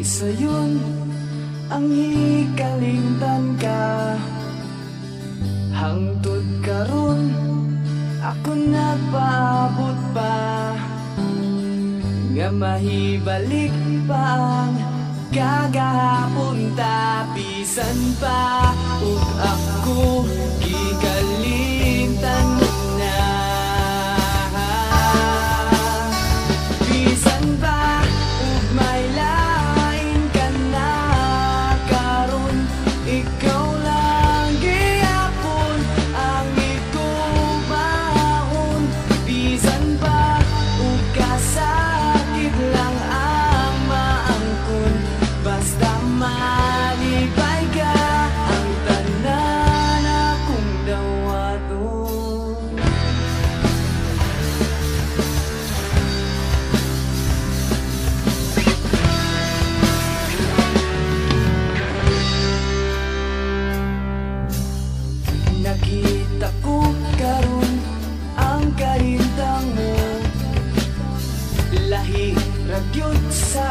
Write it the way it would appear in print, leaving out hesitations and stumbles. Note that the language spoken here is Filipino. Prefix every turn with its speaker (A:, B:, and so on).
A: sayon ang hikalingtan ka. Hangtod karon ako nagpaabot pa, nga mahibalik pa ang kagahapon tapisan pa. Ug ako gikalimtan mo na, bisan pa ug may lain ka na karon. Ikaw lang gihapon ang igubaon, bisan pa ug kasakit lang ang maangkon. Basta malipay ka ang tanan akong dawaton. Nakita ko karon ang kahintang mo, lahi ra gyud sa